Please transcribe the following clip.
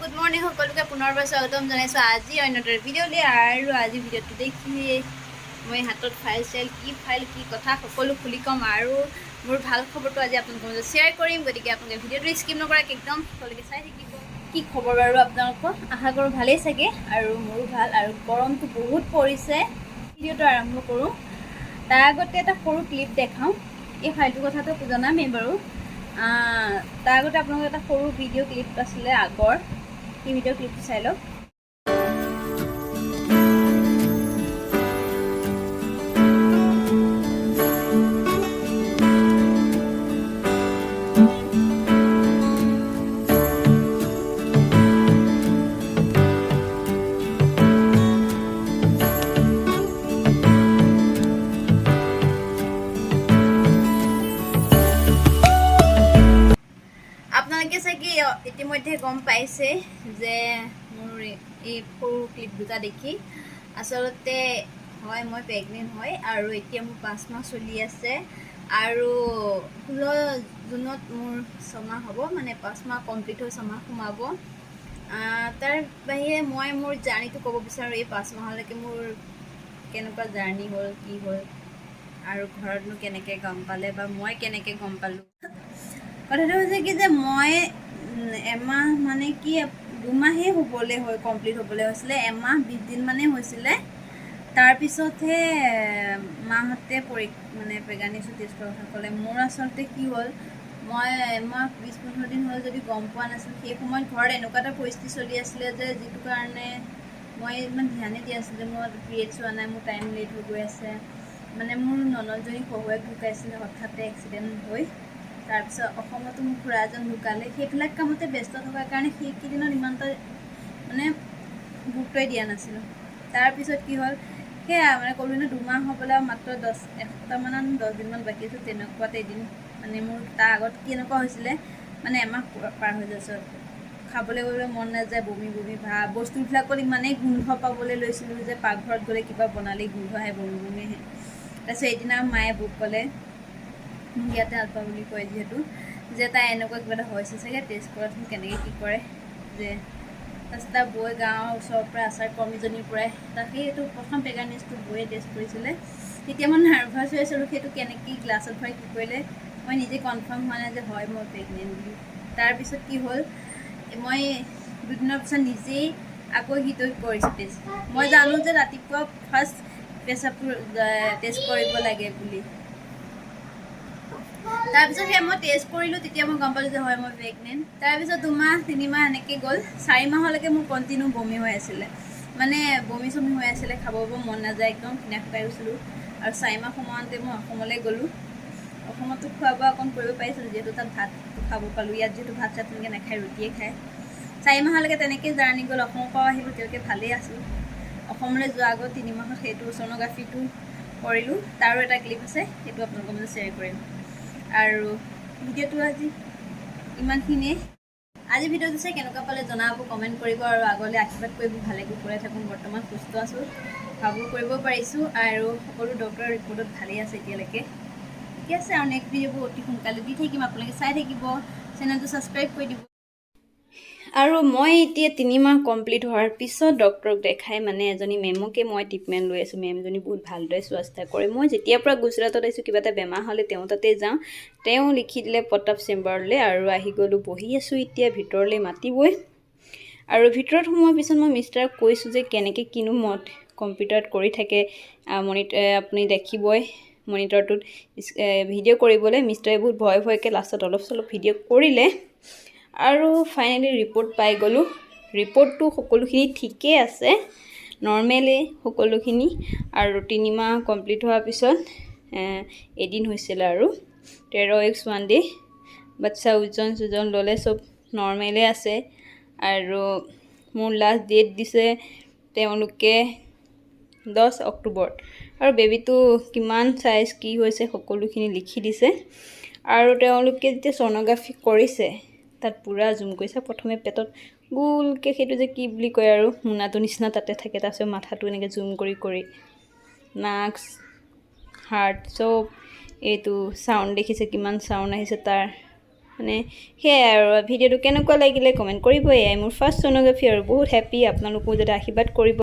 Good morning সকলোকে পুনৰবাৰ স্বাগতম জনাইছোঁ আজি অন্য এটা ভিডিঅ'লৈ। আৰু আজি ভিডিঅ'টো দেখি মই হাতত ফাইল চাইল কি কথা সকলো খুলি ক'ম আৰু মোৰ ভাল খবৰটো আজি আপোনালোকৰ মাজত শ্বেয়াৰ কৰিম। গতিকে আপোনালোকে ভিডিঅ'টো স্কিপ নকৰাকৈ একদম সকলোকে চাই থাকিব। কি খবৰ বাৰু আপোনালোকক? আশা কৰোঁ ভালেই চাগে আৰু মোৰো ভাল। আৰু গৰমটো বহুত পৰিছে। ভিডিঅ'টো আৰম্ভ কৰোঁ। তাৰ আগতে এটা সৰু ক্লিপ দেখাওঁ। এই ফাইলটোৰ কথাটো জনামেই বাৰু। তাৰ আগতে আপোনালোকৰ এটা সৰু ভিডিঅ' ক্লিপ আছিলে আগৰ, সেই ভিডিঅ' ক্লিপটো চাই লওক। আপোনালোকে চাগে ইতিমধ্যে গম পাইছে যে মোৰ এই সৰু ক্লিপ দুটা দেখি আচলতে হয় মই প্ৰেগনেণ্ট হয় আৰু এতিয়া মোৰ 5 মাহ চলি আছে আৰু 16 জুনত মোৰ 6 মাহ হ'ব, মানে 5 মাহ কমপ্লিট হৈ 6 মাহ সোমাব। তাৰ বাহিৰে মই মোৰ জাৰ্ণিটো ক'ব বিচাৰোঁ। এই 5 মাহলৈকে মোৰ কেনেকুৱা জাৰ্ণি হ'ল, কি হ'ল আৰু ঘৰতনো কেনেকৈ গম পালে বা মই কেনেকৈ গম পালোঁ। কথাটো হৈছে কি যে মই এমাহ মানে কি 2 মাহেই হ'বলৈ কমপ্লিট হ'বলৈ হৈছিলে, এমাহ 20 দিন মানেই হৈছিলে। তাৰপিছতহে মাহঁতে মানে প্ৰেগনেঞ্চি টেষ্ট কৰাৰ কথা ক'লে। মোৰ আচলতে কি হ'ল, মই এমাহ 20-15 দিন হ'ল যদি গম পোৱা নাছিলোঁ। সেই সময়ত ঘৰত এনেকুৱা এটা পৰিস্থিতি চলি আছিলে যে যিটো কাৰণে মই ইমান ধ্যানেই দিয়া আছিলোঁ যে মোৰ পিৰিয়ডছ হোৱা নাই, মোৰ টাইম লেট হৈ গৈ আছে। মানে মোৰ ননদজনী শহুৱেক ঢুকাইছিলে হঠাতে এক্সিডেণ্ট হৈ। তাৰপিছত অসমতো মোৰ খুৰা এজন ঢুকালে। সেইবিলাক কামতে ব্যস্ত থকাৰ কাৰণে সেইকেইদিনত ইমান এটা মানে গুৰুত্বই দিয়া নাছিলোঁ। তাৰপিছত কি হ'ল, সেয়া মানে ক'লোঁ ন 2 মাহ হ'বলৈ মাত্ৰ এসপ্তাহমান 10 দিনমান বাকী আছিল। তেনেকুৱাতে এদিন মানে মোৰ তাৰ আগত কেনেকুৱা হৈছিলে, মানে এমাহ পাৰ হৈ যোৱাৰ খাবলৈ গ'লে মন নাযায়, বমি ভাৱ, বস্তুবিলাকত ইমানেই গোন্ধ পাবলৈ লৈছিলোঁ যে পাকঘৰত গ'লে কিবা বনালেই গোন্ধ আহে, বমি আহে। তাৰপিছত এদিনা মায়ে বৌক ক'লে, মোক ইয়াতে আলপা বুলি কয় যিহেতু, যে তাই এনেকুৱা কিবা এটা হৈছে চাগে, টেষ্ট কৰাচোন কেনেকৈ কি কৰে যে। তাৰপিছত তাৰ বৌয়ে গাঁৱৰ ওচৰৰ পৰা আচাৰ কৰ্মীজনীৰ পৰাই সেইটো প্ৰথম প্ৰেগনেঞ্চিটো বৌয়ে টেষ্ট কৰিছিলে। তেতিয়া মই নাৰ্ভাছ হৈ আছিলোঁ, সেইটো কেনেকৈ গ্লাছত ভৰাই কি কৰিলে মই নিজে কনফাৰ্ম হোৱা নাই যে হয় মই প্ৰেগনেণ্ট বুলি। তাৰপিছত কি হ'ল, মই 2 দিনৰ পিছত নিজেই আকৌ সিটো কৰিছোঁ টেষ্ট। মই জানো যে ৰাতিপুৱা ফাৰ্ষ্ট পেচাবটো টেষ্ট কৰিব লাগে বুলি। তাৰপিছত সেই মই টেষ্ট কৰিলোঁ, তেতিয়া মই গম পালোঁ যে হয় মই প্ৰেগনেণ্ট। তাৰপিছত 2 মাহ 3 মাহ এনেকৈ গ'ল। 4 মাহলৈকে মোৰ কণ্টিনিউ বমি হৈ আছিলে, মানে বমি চমি হৈ আছিলে, খাব মন নাযায়, একদম কিনা শুকাই গৈছিলোঁ। আৰু 4 মাহ সোমাওঁতে মই অসমলৈ গ'লোঁ। অসমতো খোৱা বোৱা অকণ কৰিব পাৰিছিলোঁ যিহেতু তাত ভাত খাব পালোঁ। ইয়াত যিহেতু ভাত চাত তেনেকৈ নাখায়, ৰুটিয়ে খায়। 4 মাহলৈকে তেনেকৈ জাৰ্ণি গ'ল। অসমৰ পৰা আহিলোঁ, তেওঁলোকে ভালেই আছোঁ। অসমলৈ যোৱাৰ আগত 3 মাহত সেইটো ছ'ন'গ্ৰাফিটো কৰিলোঁ। তাৰো এটা ক্লিপ আছে, সেইটো আপোনালোকৰ মাজত শ্বেয়াৰ কৰিম। আৰু ভিডিঅ'টো আজি ইমানখিনিয়ে। আজি ভিডিঅ'টো চাই কেনেকুৱা পালে জনাব, কমেণ্ট কৰিব আৰু আগলৈ আশীৰ্বাদ কৰিব ভালে কুশলে থাকোঁ। বৰ্তমান সুস্থ আছোঁ, ভাবো কৰিব পাৰিছোঁ আৰু সকলো ডক্টৰৰ ৰিপৰ্টত ভালেই আছে এতিয়ালৈকে। ঠিকে আছে, আৰু নেক্সট ভিডিঅ'বোৰ অতি সোনকালে দি থাকিম, আপোনালোকে চাই থাকিব, চেনেলটো ছাবস্ক্ৰাইব কৰি দিব। আৰু মই এতিয়া 3 মাহ কমপ্লিট হোৱাৰ পিছত ডক্টৰক দেখাই মানে এজনী মেমকে মই ট্ৰিটমেণ্ট লৈ আছোঁ। মেমজনী বহুত ভালদৰে চোৱা চিতা কৰে। মই যেতিয়াৰ পৰা গুজৰাটত আহিছোঁ, কিবা এটা বেমাৰ হ'লে তেওঁ তাতে যাওঁ, তেওঁ লিখি দিলে প্ৰতাপ চেম্বাৰলৈ আৰু আহি গ'লোঁ। বহি আছোঁ এতিয়া, ভিতৰলৈ মাতিবই। আৰু ভিতৰত সোমোৱাৰ পিছত মই মিষ্টাৰক কৈছোঁ যে কেনেকৈ কিনো কম্পিউটাৰত কৰি থাকে, আপুনি দেখিবই মনিটৰটোত ভিডিঅ' কৰিবলৈ। মিষ্টাৰে বহুত ভয়কৈ লাষ্টত অলপ চলপ ভিডিঅ' কৰিলে আৰু ফাইনেলি ৰিপৰ্ট পাই গ'লোঁ। ৰিপৰ্টটো সকলোখিনি ঠিকেই আছে, নৰ্মেলেই সকলোখিনি। আৰু 3 মাহ কমপ্লিট হোৱাৰ পিছত এদিন হৈছিলে আৰু 13 weeks 1 day। বাচ্ছা ওজন ল'লে চব নৰ্মেলে আছে। আৰু মোৰ লাষ্ট ডেট দিছে তেওঁলোকে 10 অক্টোবৰ। আৰু বেবীটো কিমান চাইজ কি হৈছে সকলোখিনি লিখি দিছে। আৰু তেওঁলোকে যেতিয়া ছ'ন'গ্ৰাফি কৰিছে তাত পূৰা জুম কৰিছে। প্ৰথমে পেটত গোলকৈ, সেইটো যে কি বুলি কয় আৰু মোনাটো নিচিনা তাতে থাকে। তাৰপিছত মাথাটো এনেকৈ জুম কৰি নাক, হাৰ্ট চব এইটো চাউণ্ড দেখিছে, কিমান চাউণ্ড আহিছে তাৰ। মানে সেয়াই আৰু ভিডিঅ'টো কেনেকুৱা লাগিলে কমেণ্ট কৰিব এয়াই মোৰ ফাৰ্ষ্ট ছ'ন'গ্ৰাফী আৰু বহুত হেপ্পী আপোনালোকো যাতে আশীৰ্বাদ কৰিব